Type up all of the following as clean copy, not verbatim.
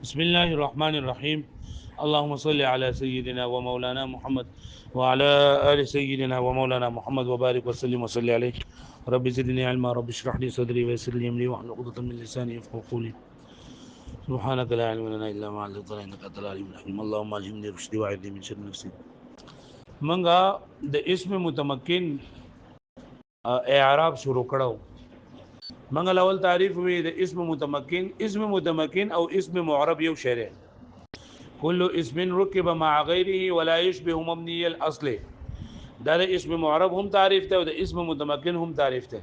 بسم الله الرحمن الرحيم. اللهم صل على سيدنا ومولانا محمد وعلى آل سيدنا ومولانا محمد وبارك وسلم وصل عليه. رب زدني علما، رب اشرح لي صدري ويسر لي امري واحلل عقدة من لساني يفقهوا قولي. سبحانك لا علم لنا الا ما علمتنا انك انت العليم الحكيم. اللهم الهمني رشدي واعذني من شر نفسي. منګه د اسم متمکن اعراب شروع کړو. منګه اول تعریف وی د اسم متمکن او اسم معرب یو شری. كل اسم ركب مع غيره ولا يشبه مبني الاصل. دا د اسم معرب هم تعریف ته او د اسم متمکن هم تعریف ته.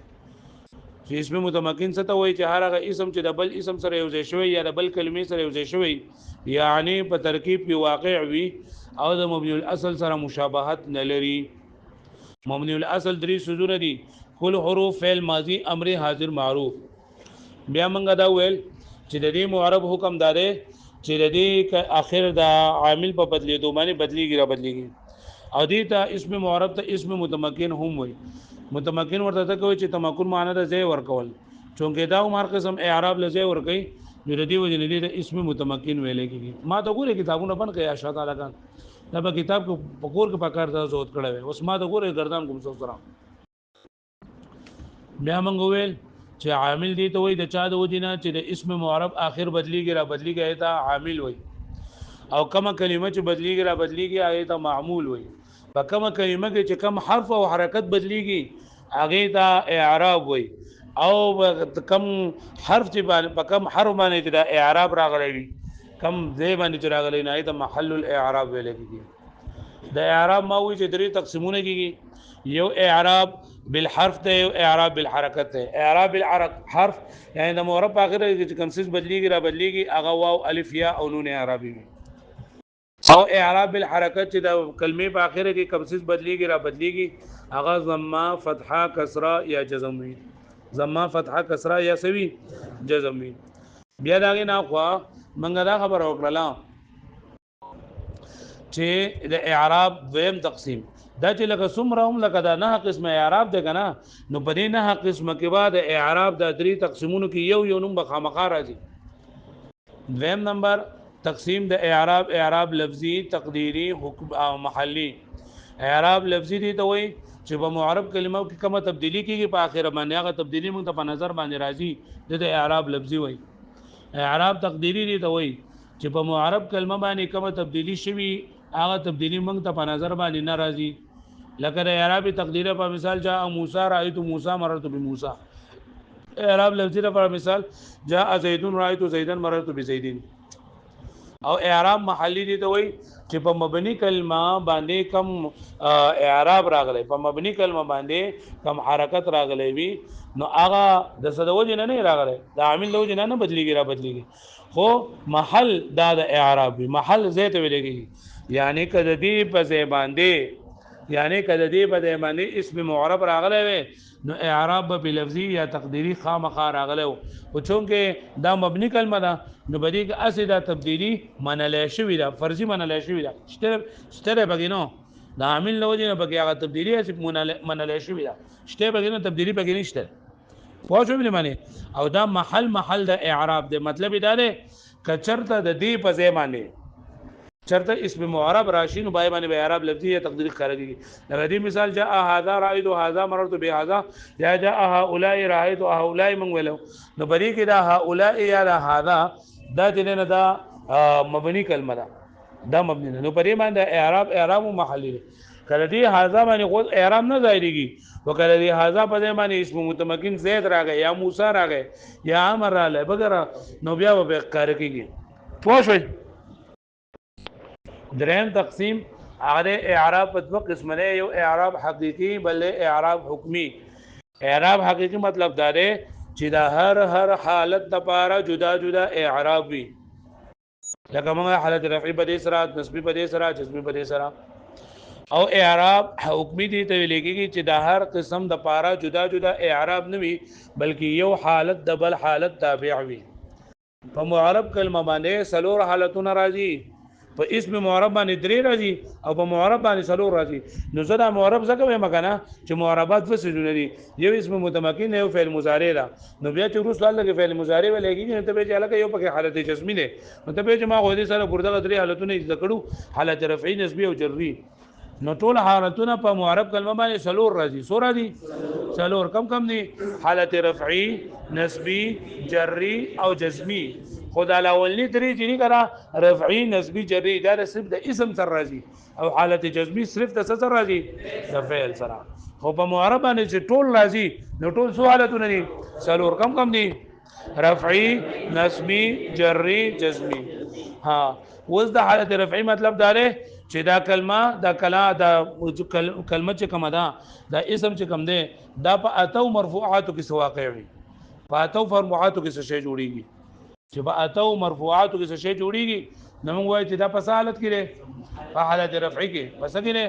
چې اسم متمکن څه ته وایي چې هر هغه اسم چې د بل اسم سره یوځای شوی یا د بل کلمې سره یوځای شوی، یعنی په ترکیب کې واقع وي او د مبني الاصل سره مشابهت نه لري. مبني الاصل درې سوزونه دي: کل حروف، فعل ماضی، امر حاضر معروف. بیا موږ دا ویل چې د دې معرب حکم داده چې د دې اخر د عامل په بدلیدو باندې بدلیږي را بدلیږي. او دې ته اسم معرب ته اسم متمکن هم وي. متمکن ورته ته کوي چې تمکن معنی د ځای ورکول، چونکه دا عمر قسم اعراب لځای ورکي نو د دې وجه نه دې اسم متمکن ویل کېږي. ما ته ګوره کتابونه بن کړي اشاره تعالی کان دا په کتاب کو پکور کې پکار ته زوت کړه وي. اوس ما ته ګوره گردان کوم څو سره بیا مونږ ویل چې عامل دی ته وای د چا د وجنه چې د اسم معرب اخر بدلیږي را بدلیږي ایت عامل وای، او کومه کلمه چې بدلیږي را بدلیږي ایت معمول وای. په کومه کلمه کې چې کم حرف او حرکت بدلیږي هغه ته اعراب وای، او کم حرف چې په کم حرف باندې چې د اعراب راغلی وي کم ځای باندې چې راغلی نه ایت محل الاعراب ویل کېږي. د اعراب ما وی چې درې تقسیمونه کېږي: یو اعراب بالحرف ته، یو اعراب بالحرکت ته. اعراب بالحرف یعنی د معرب په اخر کې چې کوم څه بدلیږي را بدلیږي هغه واو الف یا او نون اعرابي وي. او اعراب بالحرکت چې د کلمې په اخر کې کوم څه بدلیږي را بدلیږي هغه ضمه، فتحه، کسره یا جزم وي. ضمه، فتحه، کسره یا سوي جزم وي. بیا داغه نه خو منګه دا خبر وکړه چې د اعراب دویم تقسیم دا چې لکه څومره هم لکه دا نه قسمه اعراب ده کنه، نو په دې نه قسمه کې بعد اعراب د درې تقسیمونو کې یو یو نوم بخامخا راځي. دویم نمبر تقسیم د اعراب: اعراب لفظي، تقديري، حکم او محلي. اعراب لفظي دي ته وایي چې په معرب کلمو کې کومه تبدیلی کیږي په اخر باندې هغه تبدیلی موږ ته په نظر باندې راځي د اعراب لفظي وایي. اعراب تقديري دي ته وایي چې په معرب کلمه باندې کومه تبدیلی شوي هغه تبدیلی موږ ته په نظر باندې ناراضي. لکه د اعراب تقدیره په مثال جاء موسی رایت موسی مررت بموسی. اعراب لفظي لپاره مثال جاء زید رایت زیدا مررت بزیدین. او اعراب محلی دي ته وایي چې په مبني کلمه باندې کم اعراب راغلی، په مبني کلمه باندې کم حرکت راغلی وي نو هغه د صدوج نه راغلی، د عامل لوج نه بدلیږي را بدلیږي، خو محل دا د اعراب وي. محل زیت ویلږي یعنی کده دی په ځای باندې اسم معرب راغلی وي نو اعراب به لفظي یا تقديري خامخا راغلی او چونکه دا مبني کلمه ده نو بدی کې اسیدا تبدیلی منل شوی دا فرضی منل شوی دا شته بګینو دا عامل لوجه نه بګی هغه تبدیلی اس منل شوی دا شته بګینو تبدیلی بګی نشته پوه شو به معنی. او دا محل د اعراب دی. مطلب دا دی کچرته د دې په ځای باندې چرته اسم معرب راشي نو بای باندې به اعراب لفظي یا تقديري خارجي. لکه دې مثال جاء هذا رأيت هذا مررت بهذا یا جاء هؤلاء رأيت هؤلاء من ولو. نو بری کې دا هؤلاء یا دا هذا دا دینه دا مبني کلمه ده، دا مبني نه. نو پرې باندې اعراب محلي ده. کله دې هذا باندې خود اعراب نه ظاهريږي، وکړه دې هذا په دې باندې اسم متمکن زید راغی یا موسی راغی یا عمر راغی بغیر نو بیا به کار کوي. پوه شئ. دریم تقسیم هغه اعراب په دوه قسم نه، یو اعراب حقيقي بل اعراب حکمی. اعراب حقيقي مطلب دا دی چې دا هر حالت د پاره جدا جدا اعراب وي. لکه موږ حالت رفعی په دې سره، نسبی په دې سره، جزمی په دې سره. او اعراب حکمی دي ته ویل کېږي چې دا هر قسم د پاره جدا جدا اعراب نه وي بلکې یو حالت د بل حالت تابع وي. په معرب کلمه باندې سلور حالتونه راځي: په اسم معرب باندې درې راځي او په معرب باندې څلور راځي نو زه دا معرب ځکه وایم کنه چې معربات فسجونه دي یو اسم متمکن یو فعل مضارع ده نو بیا چې روس الله کې فعل مضارع ولګي نو ته به چې الګ یو پکې حالت جزمي ده نو ته به چې ما خو دې سره ګردغه درې حالتونه ذکرو حالت رفعي نسبي او جري نو ټول حالتونه په معرب کلمه باندې څلور راځي سو راځي څلور کم دي حالت رفعي نسبي جري او جزمي خدا الاولنی درې چې نه کرا رفعي نسبي جري دا صرف د اسم سره راځي او حالت جزمي صرف د سره راځي د فعل سره خو په معرب باندې چې ټول راځي نو ټول سو حالتونه دي څلور کم دي رفعي نسبي جري جزمي ها وز د حالت رفعي مطلب دا دی چې دا کلمه دا کلمه چې کومه ده دا اسم چې کوم دی دا په اتو مرفوعاتو کې واقع وي په اتو مرفوعاتو کې څه شی جوړیږي چې په اتو مرفوعاتو کې څه شی جوړیږي نو موږ وایو چې دا په حالت کې ده په حالت رفعي کې پس کې ده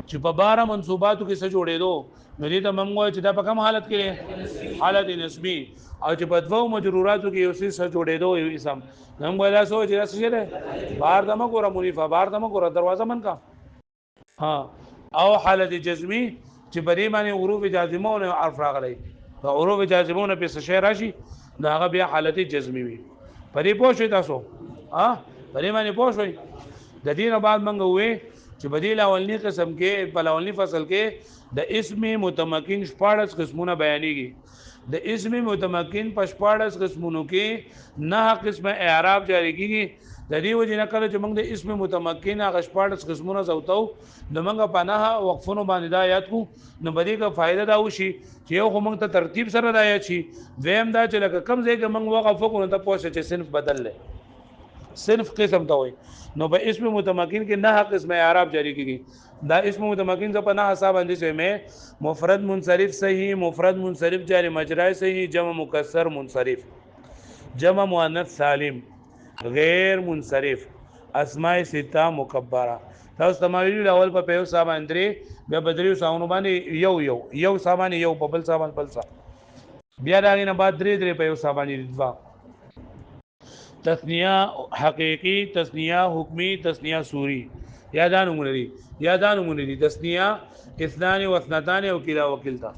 چې په 12 منصوباتو کې څه جوړېدو نو دې ته موږ وایو چې دا په کوم حالت کې ده حالت نسبی او چې په دوو مجروراتو کې یو څه جوړېدو یو اسم نو موږ وایو چې دا څه ده بار دمه ګوره منیفه بار دمه ګوره دروازه من کا ها او حالت جزمی چې په دې باندې حروف جازمه او حرف راغلي په حروف جازمه په څه شی راشي دا هغه بیا حالت جزمی وي پرې پوه شئ تاسو ها پرې باندې پوه شئ د دې نه بعد موږ وې چې بدیل اولنی قسم کې په اولنی فصل کې د اسم متمکن 14 قسمونه بیانېږي د اسم متمکن په 14 قسمونو کې 9 قسمه اعراب جاری کیږي د دې وجه نه کله چې موږ د اسم متمکن هغه 14 قسمونه زوتو د موږ په نه وقفونو باندې دا یاد کو نو بدی کا فائدہ دا وشي چې یو موږ ته ترتیب سره دا یاد شي دویم دا چې لکه کم ځای کې موږ وقف وکړو ته پوښتنه چې صنف بدل لې صنف قسم ته وي نو په اسم متمکن کې 9 قسمه اعراب جاری کیږي دا اسم متمکن ز په 9 حساب باندې چې میں مفرد منصرف صحیح مفرد منصرف جاری مجرا صحیح جمع مکسر منصرف جمع مؤنث سالم غیر منصرف اسماء سته مکبره تاسو تمایل اول په یو صاحب اندري بیا بدریو ساونو باندې یو سامان یو په بل سامان بل سا بیا داغه نه بعد درې په یو صاحب باندې دوا تثنیه حقیقی تثنیه حکمی تثنیه سوری یادانو منری تثنیه اثنان و اثنتان او کلا وکلتا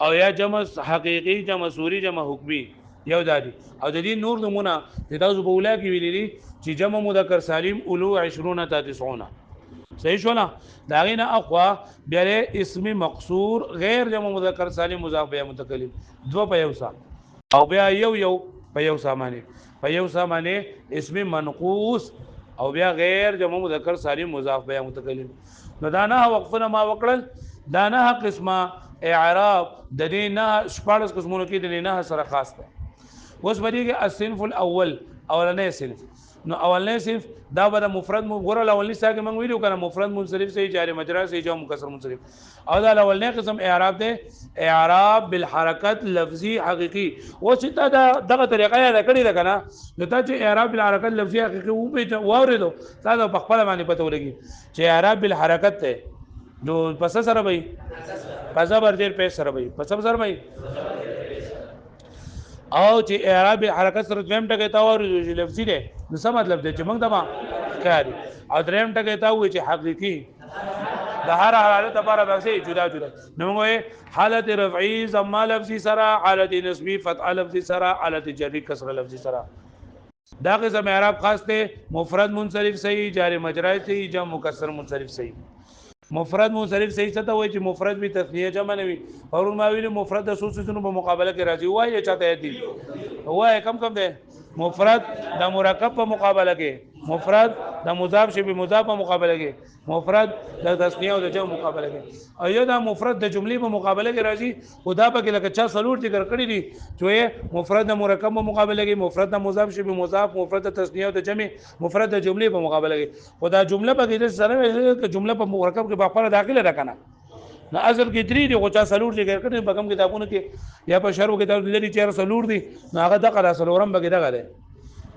او یا جمع حقیقی جمع سوری جمع حکمی یو دادی او د دې نور نمونه د تاسو په ولا کې ویلي چې جمع مذکر سالم اولو 20 تا 90 صحیح شو نه دا غینه اقوا بیا اسم مقصور غیر جمع مذکر سالم مضاف به متکلم دو په یو سا او بیا یو په یو سامانه اسم منقوص او بیا غیر جمع مذکر سالم مضاف به متکلم نو دا نه وقفنا ما وکړل دا نه قسمه اعراب د دې نه 14 قسمونو کې د نه سره خاص ده اوس باندې کې الصنف الاول اولنې صنف نو اولنې صنف دا به مفرد غره الاولنې ساګه موږ ویلو کنه مفرد منصرف صحیح جاری مجرا صحیح جمع مکسر منصرف او دا اولنې قسم اعراب ده اعراب بالحرکت لفظي حقيقي او چې دا دغه طریقه یې کړی ده کنه نو ته چې اعراب بالحرکت لفظي حقيقي و په واورېدو تا د خپل باندې پته ولګي چې اعراب بالحرکت ته نو پس سره وي پس بر دې په سره وي پس سره وي او چې اعراب حرکت سره دویم ټکی تا ور لفظي ده نو څه مطلب دی چې موږ دما کاری او دریم ټکی تا وې چې حقيقي د هر حالت لپاره به جدا نو موږ حالت رفعي ضمه لفظي سره حالت نسبي فتح لفظي سره حالت جری کسر لفظي سره دا قسم اعراب خاص ته مفرد منصرف صحیح جاری مجرا صحیح جمع مکسر منصرف صحیح مفرد منصرف صحیح څه ته وایي چې مفرد به تثنیه جمع نه وي او ما ویل مفرد د سوسونو په مقابله کې راځي وایي چاته دي وایي کم ده مفرد د مرکب په مقابله کې مفرد د مضاف شی به مضاف په مقابله کې مفرد د تثنیه او د جمع مقابله کې او یو د مفرد د جملې په مقابله کې راځي خدا په کې لکه چا سلوټ ذکر کړی دي چې مفرد د مرکب په مقابله کې مفرد د مضاف شی به مضاف مفرد د تثنیه او د جمع مفرد د جملې په مقابله کې خدا جمله په کې سره جمله په مرکب کې په خپل داخله راکنه نه اصل کې درې دي خو چا سلوټ ذکر کړی په کوم کتابونو کې یا په شرح کتاب لري چې سلوټ دي نو هغه دغه سلورم به دغه ده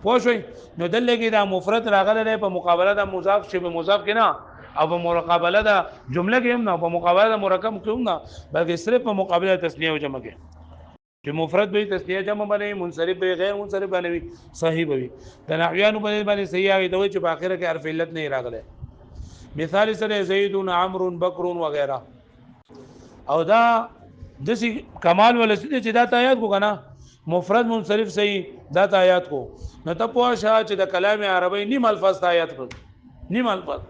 پوه شئ نو دلته کې دا مفرد راغله په مقابله د مضاف شی به مضاف کې نه او په مقابله د جمله کې هم نه په مقابله د مرکب کې هم نه بلکې صرف په مقابله تثنیه او جمع کې چې مفرد به تسنیه جمع باندې منصرف به غیر منصرف باندې صحیح به د نحویانو باندې صحیح هغه دوی چې په اخره کې حرف علت نه راغله مثال سره زید عمرو بکر وغیرہ او دا دسی کمال ولسته چې دا آیات کو کنه مفرد منصرف صحیح دا آیات کو نو ته پوه شې چې د کلام عربی نیم الفاظ آیات کو نیم الفاظ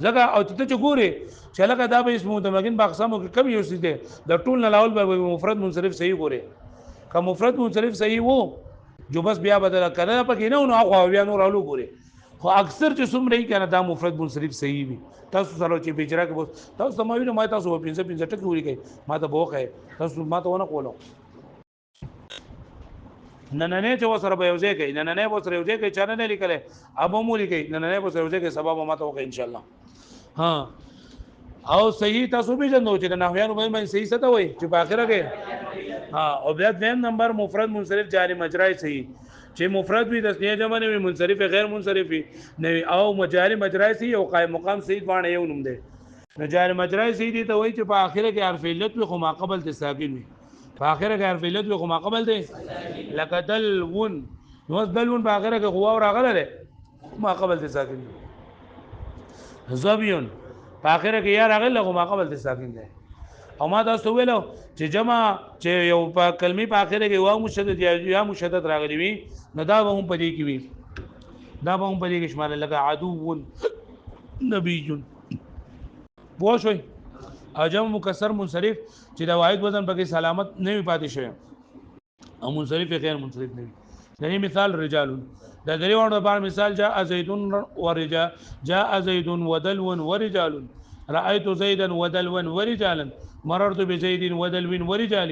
زګه او ته چې ګوري چې لکه دا به اسم متمکن باقسمو کې کم یو څه دي د ټول نه لاول به مفرد منصرف صحیح ګوري که مفرد منصرف صحیح وو جو بس بیا بدل کړه پکې نه نو خو بیا نور اولو ګوري خو اکثر چې څومره یې کنه دا مفرد منصرف صحیح وي تاسو سره چې بجرا کې تاسو سموي نو ما تاسو په 15 ټکی وری کوي ما ته بوخه تاسو ما ته ونه کولو نننه چې وسره به یوځای کوي نننه وسره یوځای کوي چانه نه لیکل ابو مو لیکي نننه وسره یوځای کوي سبب ما ته وکړي ان شاء الله ها او صحیح تاسو به جنو چې نحویانو باندې صحیح څه ته وای چې په اخره کې ها او بیا دیم نمبر مفرد منصرف جاری مجرای صحیح چې مفرد وي تسنیه جمع نه وي منصرف غیر منصرف نه وي او مجاری مجرای صحیح او قائم مقام صحیح باندې یو نوم دی نو جاری مجرای صحیح دي ته وای چې په اخره کې حرف علت وي خو ما قبل تساکن وي په اخره کې حرف علت وي خو ما قبل دی لکه دلون نو دلون په اخره کې غوا راغله ده ما قبل تساکن زبیون په اخره کې یا راغله خو ما قبل تساکن دی او ما تاسو ویلو چې جمع چې یو په کلمې په اخره کې واو مشدد یا مشدد راغلی وي نو دا به هم پدې کې وي دا به هم پدې کې شمال لکه عدو نبی بو شوي اجم مکسر منصرف چې د واحد وزن پکې سلامت نه وي پاتې شوی او منصرف غیر منصرف نه وي یعنی مثال رجال دا درې وړو په مثال جاء زید ورجال جاء زید ودلو ورجال رايت زيدا ودلوا ورجالا مررت بزيد ودلو ورجال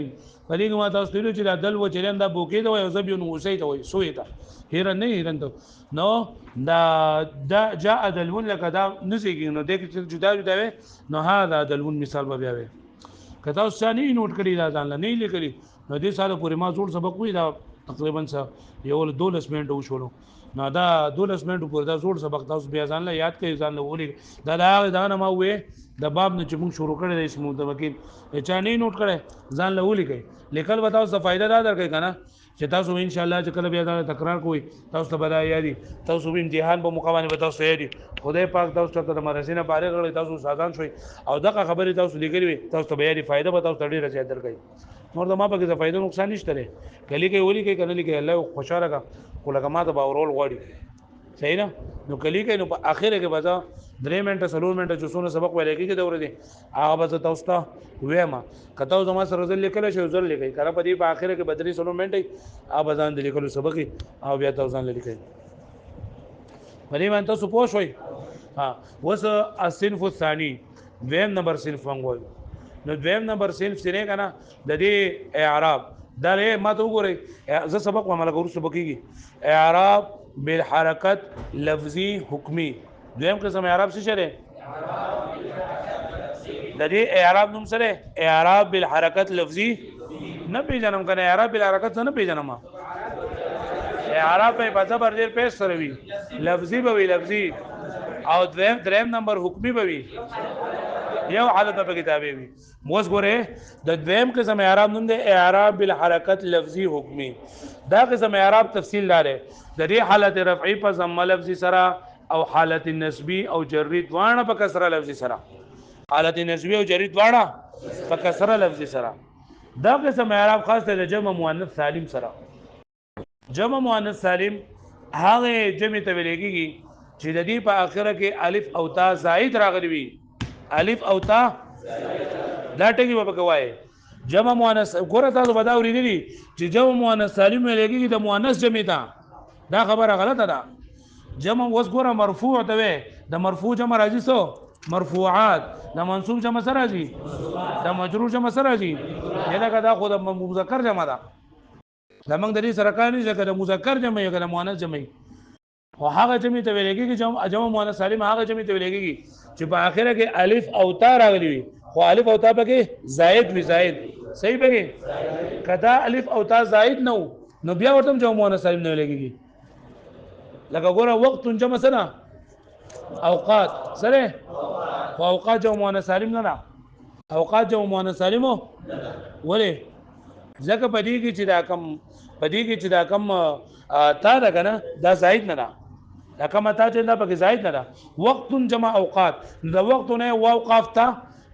فدې ما تاسو ته چې دا دلو چلند دا بوکې دا وي زبيون وسيت وي سويتا هیرن نه هیرن نو دا جاء دلو لك دا نسيږي نو دغه جدا جدا وي نو هاذا دلو مثال به بیا وي کته اوس نه نوٹ کړی دا ځان نه لیکلی نو دې ساده پورې ما جوړ سبق وي دا تقریبا یو 12 منټ وشولو نو دا 12 منټ پورې دا جوړ سبق تاسو بیا ځان له یاد کړئ ځان له ولي دا نه ما وې د باب نه چې موږ شروع کړی د اسم متمکن چا نه نوٹ کړي ځان له ولي کوي لیکل وتاو څه فائدہ دا درکې کنه چې تاسو ان شاء الله چې کله بیا دا تکرار کوئ تاسو ته بدای یادي تاسو به امتحان په مقابله به تاسو یادي خدای پاک تاسو ته د مرسینه باره غړي تاسو سازان شوي او دغه خبره تاسو لیکلي وي تاسو ته بیا دی فائدہ به تاسو ډیره زیات درکې نور د ما په کې فائدہ نقصان نشته لري کلی کې ولي کې کنه لیکي الله خوشاله کا کله ما ته باورول غواړي صحیح نه نو کلی کې نو په اخره کې بازا 3 منټه 4 منټه چې څونه سبق ویل کېږي دا ورته هغه به تاسو ته وېما کته زما سره ځل لیکل شي ځل لیکي کړه په دې په اخره کې بدري 4 منټه هغه ځان د لیکلو سبق او بیا تاسو ځان لیکي پرې باندې تاسو پوه شئ ها وس الصنف الثاني دویم نمبر صنف وانګول نو دویم نمبر صنف سره کنه د دې اعراب دا له ما ته وګورئ زه سبق ومله ګورم سبق کیږي اعراب بالحرکت لفظی حکمی دویم قسم اعراب څه شری د دې اعراب نوم سره اعراب بالحرکت لفظی نه پیژنم کنه اعراب بالحرکت نه پیژنم اعراب په زبر ډیر پیش سره وی لفظی به وی لفظی او دریم نمبر حکمی به وی یو حالت په کتابه وی موږ ګوره د دویم قسم اعراب نوم دی اعراب بالحرکت لفظی حکمی دا قسم اعراب تفصیل دار د دې حالت رفعی په ضم لفظی سره او حالت نسبی او جری دواړه په کسره لفظی سره حالت نسبی او جری دواړه په کسره لفظی سره دا قسم اعراب خاص د جمع مؤنث سالم سره جمع مؤنث سالم هغه جمع ته ویل کېږي چې د دې په اخره کې الف او تا زائد راغلي وي الف او تا دا ټکی به کوي جمع مؤنث ګوره تاسو بداو لري چې جمع مؤنث سالم لګي د مؤنث جمع ته دا خبره غلطه ده جمع وس ګوره مرفوع ته وي د مرفوع جمع راځي سو مرفوعات د منصوب جمع سره راځي د مجرور جمع سره راځي دا کدا خو د مذکر جمع ده دا موږ د دې سره کار نه ځکه د مذکر جمع یو د مؤنث جمع او هغه جمع ته ویل کېږي جمع مؤنث سالم هغه جمع ته ویل کېږي چې په اخره کې الف او تا راغلي وي خو الف او تا پکې زائد وي زائد صحیح پکې کدا الف او تا زائد نو بیا ورته جمع مؤنث سالم نه لګيږي لکه ګوره وقت جمع سره اوقات سره خو اوقات جمع مؤنث سالم نه اوقات جمع مؤنث سالم ولې ځکه پدې کې چې دا کم تا ده کنه دا زائد نه ده دا کومه تا چې دا پکې زائد نه ده وقت جمع اوقات دا وخت نه واو قاف تا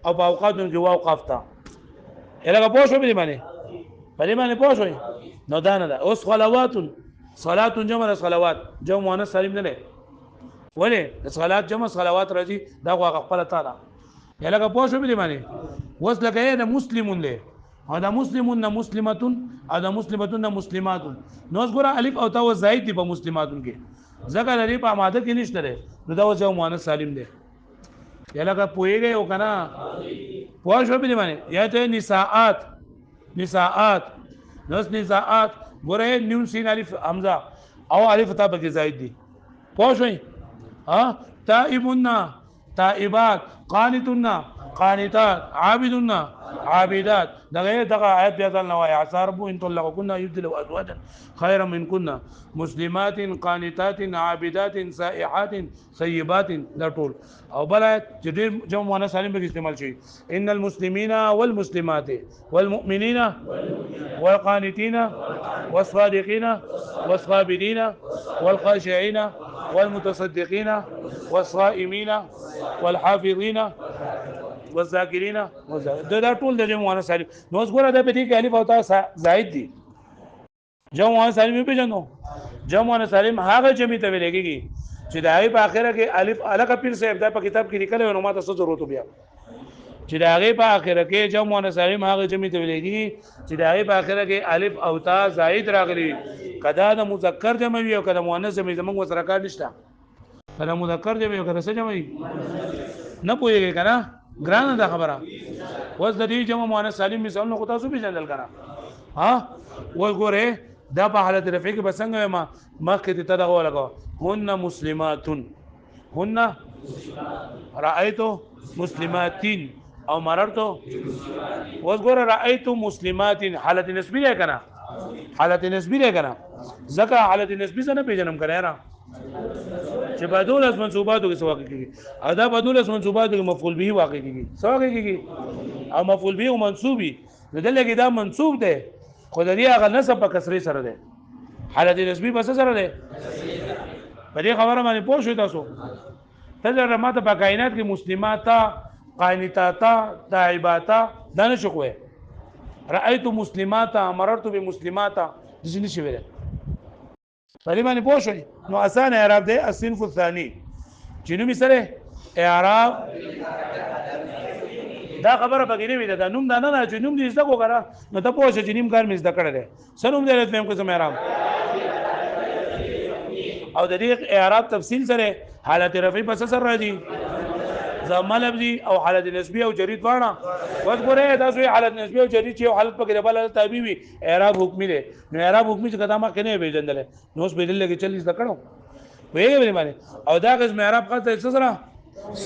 او په اوقاتونو کې واو قاف تا الهغه پوه شو به باندې پوه شو نو دا نه ده اوس صلوات جمع صلوات جمع مؤنث سالم نه لري ولې صلات جمع صلوات راځي دا خپل تا ده الهغه پوه شو به باندې اوس لکه دا مسلمون له دا مسلمون مسلمتون دا مسلمتون مسلمات نو اوس ګوره الف او تا زائد دي په مسلماتون کې ځکه لري په ماده کې نشته ده نو دا جمع مؤنث سالم ده الهغه پوهیږي او کنه پوه شو به باندې یا ته نساءات نو نساءات ګوره نون سین الف حمزه او الف تا پکې زائد دي پوه شئ تائبون تائبات قانتون قانتات عابدون عابدات دغه آیت بیا ځل نو عسى رب ان طلقكن يبدل ازواجا خيرا منكن مسلمات قانتات عابدات سائحات سيبات دا ټول او بل آیت چې ډېر جمع مؤنث سالم به استعمال شي ان المسلمين والمسلمات والمؤمنين والقانتين والصادقين والصابرين والخاشعين والمتصدقين والصائمين والحافظين والذاکرین دا ټول د جمع مؤنث سالم نو څنګه دا په دې کې الف او تا زائد دي جمع مؤنث سالم په جنو جمع مؤنث سالم هغه جمع ته ویل کېږي چې د هغه په اخره کې الف الګ پیر صاحب دا په کتاب کې لیکل نو ما تاسو ضرورت بیا چې د هغه په اخره کې جمع مؤنث سالم هغه جمع ته ویل کېږي چې د هغه په اخره کې الف او تا زائد راغلي کدا د مذکر جمع وي او کدا مؤنث جمع زموږ سره کار نشته کدا مذکر جمع او کدا څه جمع نه پوهیږي کنه ګرانه دا خبره اوس د دې جمع مؤنث سالم مثال نو تاسو به جندل کنه وګوره دا په حالت رفع کې بسنګ ما مخکې ته دغه لګو هن مسلماتون هن رأيت مسلماتين او مررت وګوره رأيت مسلمات حالت نسبی ده کنه حالت نسبی ده کنه ځکه حالت نسبی څه نه پیژنم کنه را چې بدول از منصوباتو کې څه واقع کیږي ادا بدول از منصوباتو کې مفعول به واقع کیږي څه واقع کیږي او مفعول به او منصوبي دلته کې دا منصوب ده خو د دې هغه نسب په کسرې سره ده حالت نسبی بس سره ده په دې خبره باندې پوه شئ تاسو ته ماته په کائنات کې مسلمات قانتات داعبات دا نه شو کوی رأيت مسلمات مررت بمسلمات د څه نشي ویل پرې باندې پوه شئ نو اسانه اعراب ده الصنف الثاني چې نو مثله اعراب دا خبره پکې نه وي دا نوم دا نه چې نوم دې زده کو کرا نو ته پوه شې چې نیم کار مې زده کړل سنوم دې راتم کوم اعراب او د دې اعراب تفصیل سره حالت رفعی پس سره راځي ضمه لفظي او حالت نسبی او جری دواړه وګوره تاسو حالت نسبی او جری چې حالت پکې بل تابع وي اعراب حکمی دی نو اعراب حکمی څه قدمه کنه پیژندل نو اوس بدل لګي چلی زده کړو ویګه باندې او دا قسم اعراب خاصه څه سره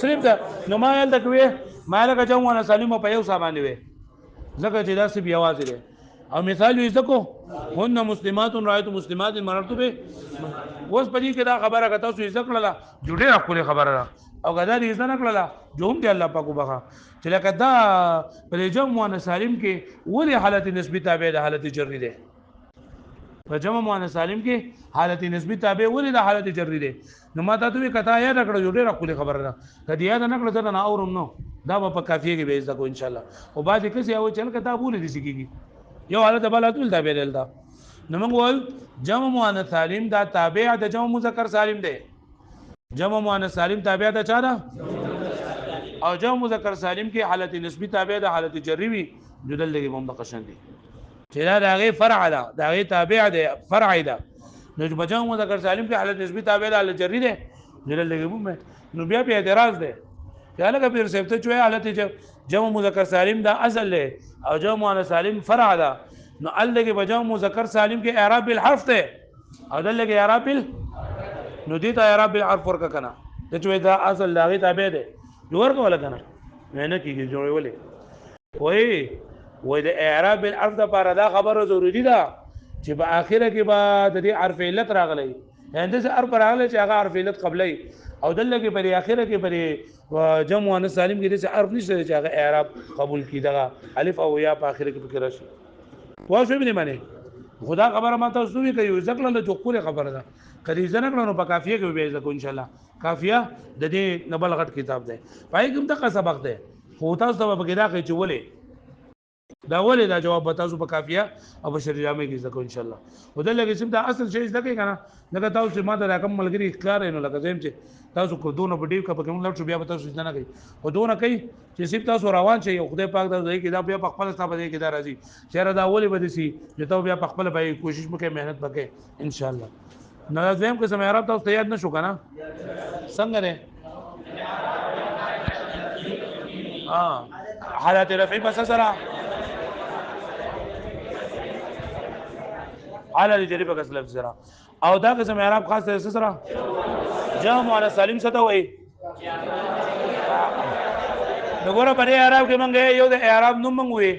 صرف دا نو ما یل تکوي ما لکه جمع وانا سالم په یو سامان وي ځکه چې دا څه بیا واځي دی او مثال یې زکو هن مسلمات رایت مسلمات مررت به اوس په دې کې دا خبره کته تاسو یې ذکرله جوړه خپل خبره او غدا دې ځنه کړله جوم دی الله پاک وبخا چې لکه دا په جمع وانا سالم کې ولې حالت نسبی تابع د حالت جری ده په جمع وانا سالم کې حالت نسبی تابع ولې د حالت جری ده نو ما ته وی کته یاد کړو جوړه خپل خبره ده کدی یاد نه کړو ته نه اورم نو دا په کافیه کې به ځکو ان شاء الله او بعد کې څه او چل کتاب ولې دي سکیږي یو حالت بلاتل تابع ده نو موږ ول جمع مؤنث سالم دا تابع د جمع مذکر سالم ده جمع مؤنث سالم تابع ده چا ده او جمع مذکر سالم کې حالت نسبی تابع ده حالت جری وي جدل لګي هم د قشن دي چې دا دغه فرع ده دغه تابع ده فرع ده نو جمع مذکر سالم کې حالت نسبی تابع ده حالت جری ده جدل لګي هم نو بیا په اعتراض ده یا لکه پیر سیفته چې حالت جمع مذکر سالم ده اصل له او جمع مؤنث سالم فرع ده نو الګي بجمع مذکر سالم کې اعراب بالحرف ده او دلګي اعراب نو دې ته اعراب بالحرف ورک کنه ته چې دا اصل لاغي تابع ده جوړ کوله کنه نه کیږي جوړې ولې وای د اعراب بالحرف د لپاره دا خبره ضروری ده چې په اخره کې به د دې حرف علت راغلی هنده سے حرف راغلی چې هغه حرف علت قبلای او دلته په اخره کې په جمع مؤنث سالم کې د حرف نشته چې هغه اعراب قبول کیدغه الف او یا په اخره کې فکر راشي پوه شو به معنی خدا خبره ما تاسو وی کوي ځکه له جوړه خبره ده کدي ځنه کړو په کافیه کې به ځکو ان شاء الله کافیه د دې نبل غټ کتاب ده پای کوم دغه سبق ده خو تاسو ته به کېدا کوي چې ولې دا ولې دا جواب تاسو په کافیه او په شریعه کې ځکو ان شاء الله ودل لګي چې دا اصل شی ځکه کنه لکه تاسو ما ته رقم ملګری اختیار نه لکه زم چې تاسو کو دونه په ډیر کا په کوم لړ شو بیا به تاسو نه کوي خو دونه کوي چې سیب تاسو روان شي خدای پاک دا ځای کې دا بیا په خپل ستاسو باندې کې دا راځي چیرې دا ولې بده سي چې تاسو بیا په خپل به کوشش وکړئ مهنت وکړئ ان شاء الله نو زم قسم اعراب تاسو ته یاد نشو کنه څنګه نه حالات رفعی پس سره حالات جری په کسل سره او دا قسم اعراب خاص سره جمع مؤنث سالم څه ته وایي وګوره په اعراب کې مونږ یو د اعراب نوم مونږ وي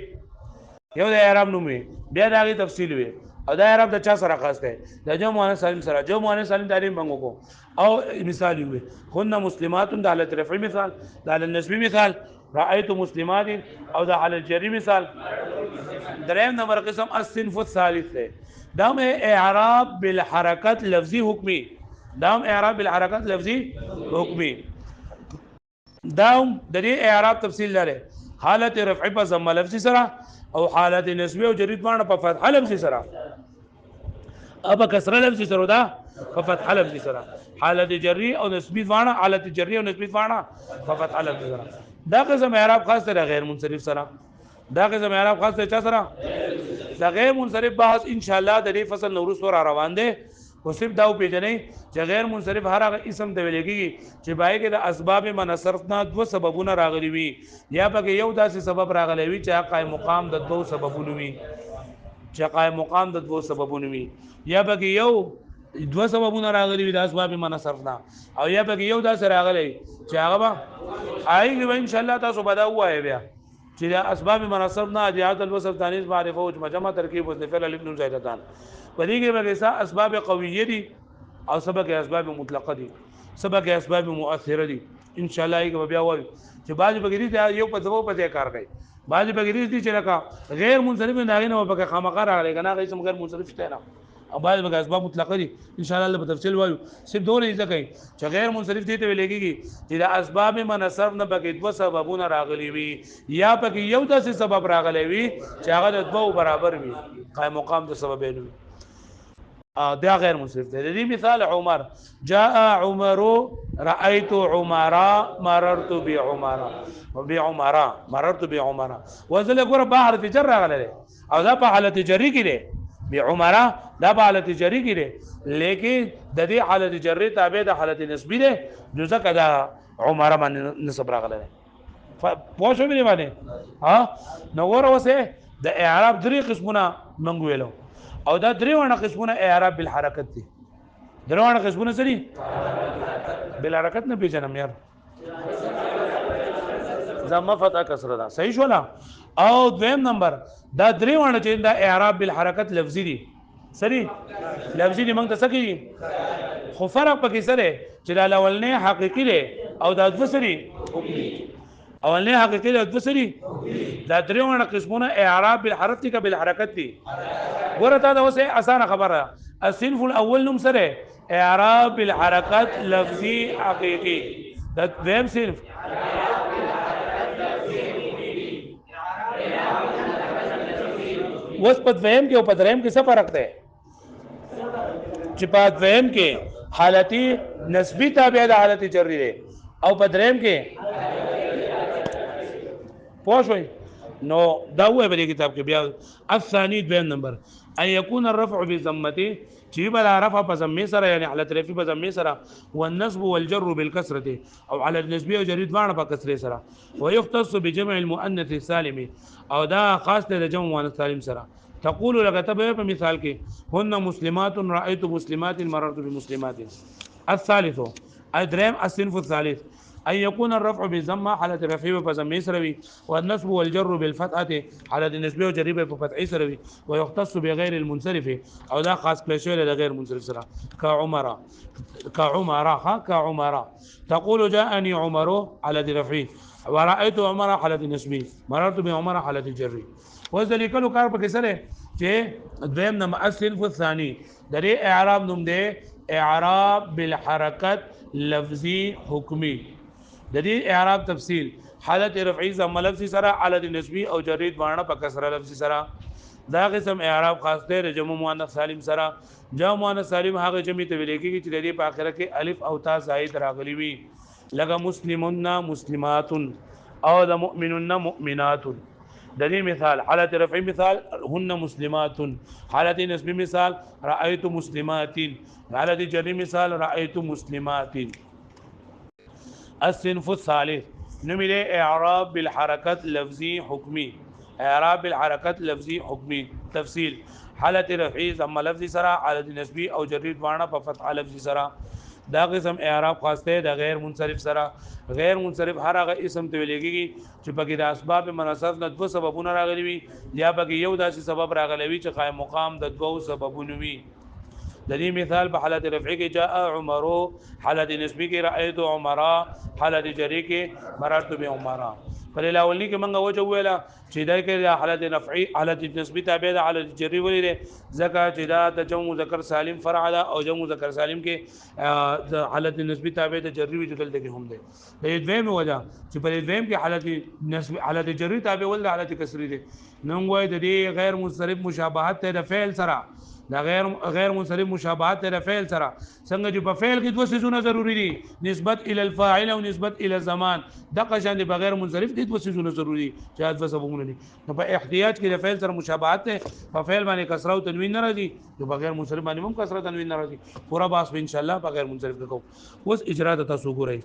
یو د اعراب نوم وي بیا دا غي تفصیل وي او دا اعراب د چا سره خاص دی د جمع مؤنث سالم سره جمع مؤنث سالم تعریف مونږ کو او مثال وي هن مسلمات د حالت رفع مثال د حالت نسب مثال رأيت مسلمات او د حالت جری مثال دریم نمبر قسم الصنف الثالث ہے دام اعراب بالحرکت لفظی حکمی دام اعراب بالحرکت لفظی حکمی دام د دې اعراب تفصیل لري حالت رفع په ضمه لفظي سره او حالت نسبی او جری باندې په فتح لفظي سره اب کسره لفظي سره دا په فتح لفظي سره حالت جری او نسبی باندې حالت جری او نسبی باندې په فتح لفظي سره دا قسم اعراب خاص دی غیر منصرف سره دا قسم اعراب خاص دی چا سره دا غیر منصرف بحث ان شاء الله د دې فصل نوروز ور روان دی او صرف دا پیژنې چې غیر منصرف هر هغه اسم ته ویل کېږي چې بای کې د اسباب منصرف نه دو سببونه راغلي وي یا پکې یو داسې سبب راغلی وي چې قائم مقام د دوه سببونه وي چې قائم مقام د دوه سببونه وي یا پکې یو دوه سببونه راغلي وي د اسباب منصرف نه او یا پکې یو داسې راغلی چې هغه آئیږي ان شاء الله تاسو به دا وایي بیا چې اسباب منصب نه اجازه الوصف تانیث معرفه او مجمع ترکیب وظیفه الف نون زائدتان پدې کې به اسباب قویه دي او سبق اسباب مطلقه دي سبق اسباب مؤثره دي ان شاء الله یې بیا وایي چې بعض بغیر دي یو په دغه په کار کوي بعض بغیر دي چې لکه غیر منصرف نه غینه په خامخا راغلي کنه غیر غیر منصرف شته نه او بعض بغیر اسباب مطلقه دي ان شاء الله په تفصیل وایو صرف دوه ځکه کوي چې غیر منصرف دي ته لګيږي چې د اسباب منصرف نه بګې دوه سببونه راغلي وي یا پکې یو داسې سبب راغلی وي چې هغه د دوه برابر وي قائم مقام د سببین وي دا غیر منصرف دی. دې مثال عمر جاء عمر رايت عمر مررت بعمر مررت بعمر وزل ګور بحر جر راغله او دا په حالت جری کې دی بعمر دا په حالت جری کې دی لیکن د دې حالت جری تابع د حالت نسبی دی جزء کدا عمر باندې نسب راغله پوه شو به باندې ها نو ګور اوسه د اعراب درې قسمونه منګویلو او دا درې ونه قسمونه اعراب بالحرکت دي درې ونه قسمونه سړي بالحرکت نه پیژنم یار ضمه فتح کسره دا صحیح شولا او دویم نمبر دا درې ونه چې دا اعراب بالحرکت لفظي دي سړي لفظي دي موږ ته څه کوي خو فرق پکې سره چې دا اولنې حقيقي دي او دا دوسري اولنې حقيقي دي او دوسري دا درې ونه قسمونه اعراب بالحرکت بالحرکت دي ورته دا اوسه اسانه خبره الصنف الاول نوم سره اعراب بالحرکت لفظي حقيقي دا دویم صنف وس په دویم کې او په دریم کې څه فرق دی چې په دویم کې حالتي نسبی تابع د حالت جری دی او په دریم کې پوښوي نو دا وې په کتاب کې بیا الثاني دویم نمبر ان يكون الرفع بضمته چې بل رفع په ضمه سره یعنی حالت رفع په ضمه سره والنصب والجر بالكسره او على النسبه او جرید باندې په کسره سره ويختص بجمع المؤنث السالم او دا خاص د جمع مؤنث سالم سره تقول لك تبع په مثال کې هن مسلمات رايت مسلمات مررت بمسلمات الثالث ادرم الصنف الثالث ان يكون الرفع بضمه حالت رفع په ضمه سره وي والنصب والجر بالفتحه حالت النسبه او جر په فتحه سره وي ويختص بغير المنصرف او دا خاص کړی شوی د غیر منصرف سره كعمر تقول جاءني عمر على رفع ورأيت عمر حالت النسبه مررت بعمر حالت الجر وذلك کار په کې سره چې دویم نم الصنف الثاني د دې اعراب نوم دی اعراب بالحرکت لفظي حکمی د دې اعراب تفصیل حالت رفعی ضم لفظي سره حالت نسبی او جرید باندې په کسره لفظي سره دا قسم اعراب خاص دی د جمع مؤنث سالم سره جمع مؤنث سالم هغه جمع ته ویل کېږي چې د دې په اخره کې الف او تا زائد راغلي وي لکه مسلمون مسلمات او د مؤمنون مؤمنات د دې مثال حالت رفعی مثال هن مسلمات حالت نسبی مثال رأيت مسلمات حالت جری مثال رأيت مسلمات الصنف الثالث نمره اعراب بالحركت لفظي حکمی اعراب بالحركت لفظي حکمی تفصیل حالت رفعی ضم لفظی سره حالت نسبی او جری دوانه په فتح لفظی سره دا قسم اعراب خاصه د غیر منصرف سره غیر منصرف هر هغه اسم ته ویلېږي چې پکې د اسباب منصرف نه دوه سببونه راغلي وي یا پکې یو داسې سبب راغلی وي چې قائم مقام د دوه سببونو وي د دې مثال په حالت رفعی کې جاء عمر حالت نسبی کې رأيت عمر حالت جری کې مررت بعمر په الاولنی کې منغه وجه ویلا چې دا کې حالت رفعی حالت نسبی تابع ده حالت جری ولې ځکه چې دا د جمع مذکر سالم فرع ده او جمع مذکر سالم کې د حالت نسبی تابع ده جری وی دلته کې هم ده د دې دویم وجه چې په دویم کې حالت نسبی حالت جری تابع ول حالت کسری ده نو وای د دې غیر منصرف مشابهت ته د فعل سره دا غیر منصرف مشابهت ته فعل سره څنګه چې په فعل کې دوه سيزونه ضروری دي نسبت ال الفاعل او نسبت ال الزمان د قشان د بغیر منصرف دي دوه سيزونه ضروری چې د سببونه دي نو په احتیاج کې د فعل سره مشابهت ته په فعل باندې کسره او تنوین نه راځي نو بغیر منصرف باندې هم کسره تنوین نه راځي پورا باس ان شاء الله بغیر منصرف کو اوس اجرا د تاسو ګورئ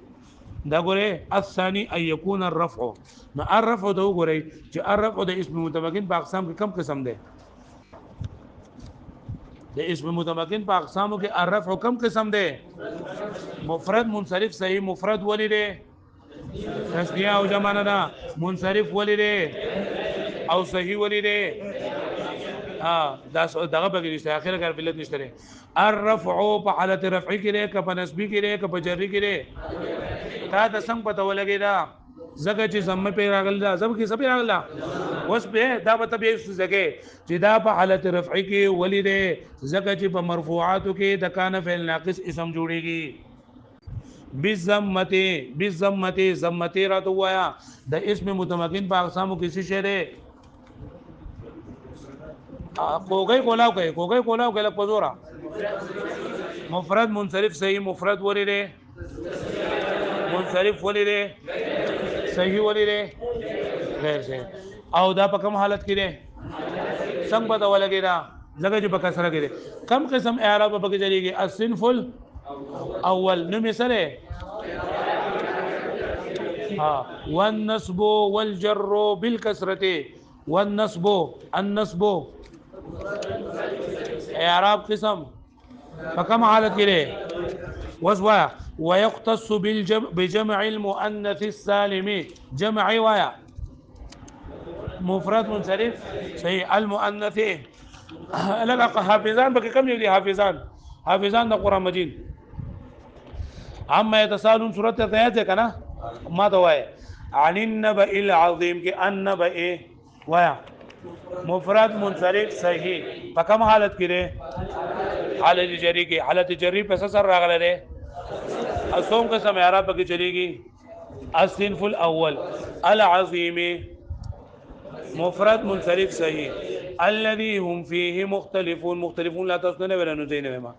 دا ګوره الثاني ان يكون الرفع نو الرفع دا ګورئ چې الرفع د اسم متمکن په اقسام کې کم قسم ده د اسم متمکن په اقسامو کې الرفع کم قسم ده مفرد منصرف صحیح مفرد ولی ده تسنیه او جمع نه ده منصرف ولی ده او صحیح ولی ده دا دغه بګی نشته اخر کار فلت نشته الرفع په حالت رفعی کې ده که په نسبی کې ده که په جری کې ده تا د څنګه پته ولګی دا زګه چې زمه په راغل دا زب کې سبي راغلا اوس به دا به تبي زګه چې دا په حالت رفعی کې ولی ده زګه چې په مرفوعاتو کې د کان فعل ناقص اسم جوړيږي بالضمته ضمته راته وایا د اسم متمکن په اقسامو کې څه شی ده کوګي کولاو کې لکه زورا مفرد منصرف صحیح مفرد ولی ده منصرف ولی ده صحیح ولی ده غیر صحیح او دا په کوم حالت کې ده څنګه پته ولګی دا لکه چې په کسره کې ده کم قسم اعراب په کې چلیږي الصنف الاول نو مثله والنصب والجر بالكسره والنصب النصب اعراب قسم په کوم حالت کې ده وزوا ويختص بجمع المؤنث السالم جمع وایا مفرد منصرف صحیح المؤنث لکه حافظان بکې کم دی حافظان د قران مجید اما يتسالون سورته ته آیات کنا ما ته وای عن النبأ العظیم کې النبأ وایا مفرد منصرف صحیح په کوم حالت کې ده حالت جری کې حالت جری په سر راغله ده اسوم قسم اعراب کې چلیږي الصنف الاول العظیم مفرد منصرف صحیح الذي هم فيه مختلفون لا تسنن ولا نزين ما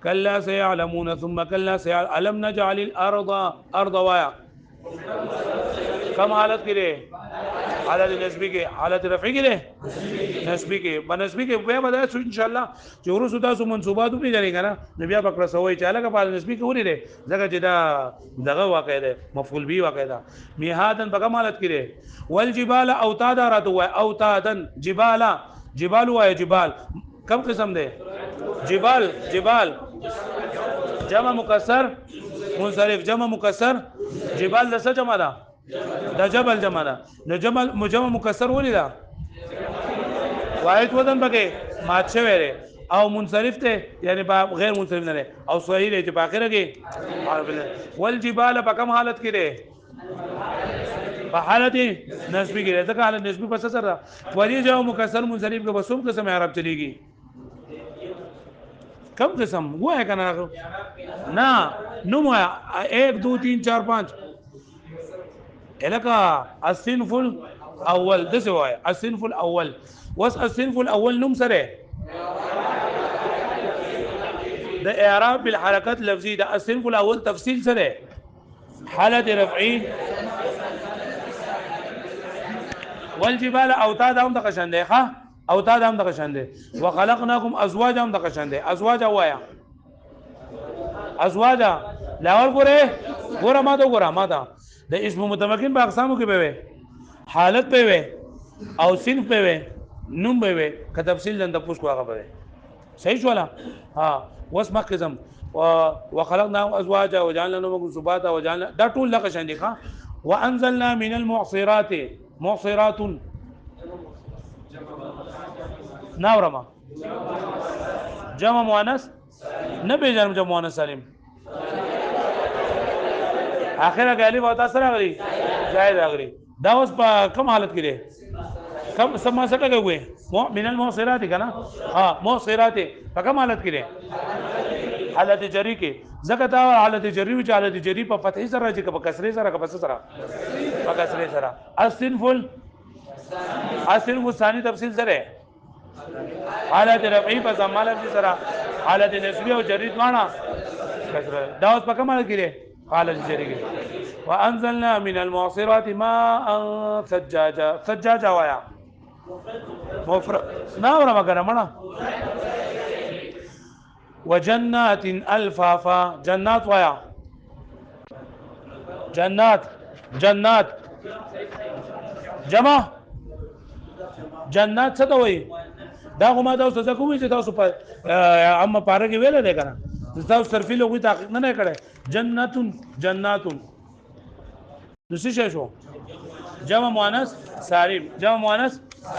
كلا سيعلمون ثم كلا سيعلم نجعل الارض ارض وایا کم حالت کې ده حالت نسبی کې حالت رفعی کې ده نسبی کې بنسبی کې به بدا ان شاء الله چې ورسو تاسو منصوبات به جوړی کنه نبي بکر سوي چې لکه په نسبی کې وري ده ځکه چې دا دغه واقع ده مفعول به واقع ده میهادن په کوم حالت کې ده والجبال اوتادا رات هو اوتادن جبال و جبال کم قسم ده جبال جمع مکسر منصرف جمع مکسر جبال د څه جمع ده د جبل جمع ده د جمع مجمع مکسر ولې ده واحد وزن پکې مات شوی دی او منصرف ته یعنی غیر منصرف نه دی او صحیح دی چې په اخره کې والجبال په کوم حالت کې دی په حالت نسبی کې ځکه حالت نسبی پس سره وری جو مکسر منصرف کې بسوم قسم اعراب چلیږي کم قسم وہ ہے کنا نا نو 1 2 3 4 5 الکا الصنف الاول دسه وای الصنف الاول وس الصنف الاول نوم سره د اعراب بالحرکات لفظي د الصنف الاول تفصیل سره حالت رفعی والجبال اوتاد هم د قشنده ښه اوتاد هم د قشنده وخلقناكم ازواجا هم د قشنده ازواجا وایا ازواجا لاول ګوره ما ته د اسم متمکن په اقسامو کې به حالت به او صنف به نوم به که تفصیل لند پوس کو هغه به صحیح شولا ها وس مقزم وخلقنا ازواجا وجعلنا نومكم سباتا وجعلنا دا ټول لکه شان دي ښه وانزلنا من المعصرات معصرات ناورما جمع مؤنث نه به جمع مؤنث سالم اخره غالب او تاسو راغلي زائد راغلي دا اوس په کوم حالت کې دي کم سم سره کوي من المعصرات کنه ها معصرات په کوم حالت کې دي حالت جری کې زکه دا حالت جری او حالت جری په فتحي سره چې په کسره سره په سره په کسره سره الصنف الثاني تفصیل سره حالت رفعی په زماله سره حالت نسبی او جری دواړه کسره دا اوس په کوم حالت کې دي حالت جری کې وانزلنا من المعصرات ماء ثجاجا وایا مفرد ناوره مګره مړه وجنات الفافا جنات وایا جنات جمع جنات څه ته وایي دا کومه تاسو څه کوی چې تاسو په اما پاره کې ویل دی کنه تاسو صرفي لغوي تحقیق نه کړی جنات نو څه شو جمع مؤنث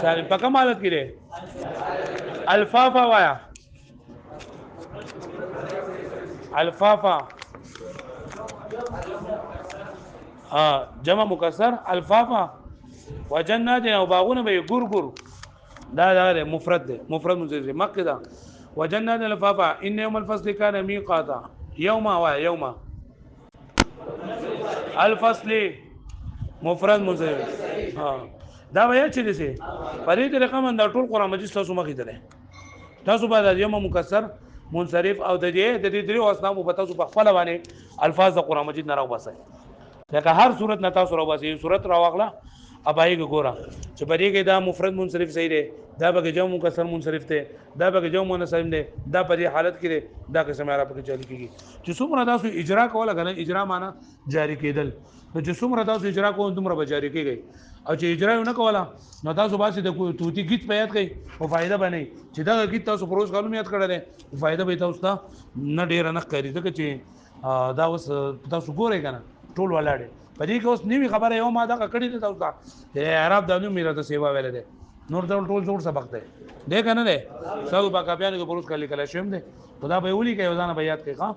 سالم په کوم حالت کې دی الفافا وایا الفافا جمع مکسر الفافا وجنات او باغونه به ګور دا مفرد ده مفرد مذکر مکه ده وجنات الفافا ان يوم الفصل كان ميقاتا يوم الفصل مفرد مذکر دا وایي چې دسه په دې طریقه باندې ټول قران مجید تاسو مخې ته تاسو باید یوم مکسر منصرف او د دې درې اسنامو په تاسو په خپل باندې الفاظ د قران مجید نه راو باسي لکه هر صورت نه تاسو راو باسي صورت راوغله ابای ګورا چې په دې کې دا مفرد منصرف صحیح دی دا به جمع مکسر منصرف دی دا به جمع مؤنث دی دا په دې حالت کې دی دا قسم اعراب کې جاری کیږي چې څومره تاسو اجرا کوله غنه اجرا معنا جاری کېدل نو چې څومره تاسو اجرا کوئ دومره به جاری کیږي او چې اجرا نه کوله نو تاسو باسي د توتی گیت په یاد کوي او فائدہ باندې چې دا گیت تاسو پروز کالو یاد کړل فائدہ به تاسو ته نه ډیر نه کوي ځکه چې دا اوس تاسو ګورئ کنه ټول ولاړې په دې کې اوس نیوی خبره یو ما دا کړی ته تاسو ته اعراب د نو میراته سیوا ویل دي نور ټول جوړ سبق دی دې کنه ده سو با کا بیان کې پروز کړل کله شوم دي خدا به ولي کوي ځان به یاد کوي ها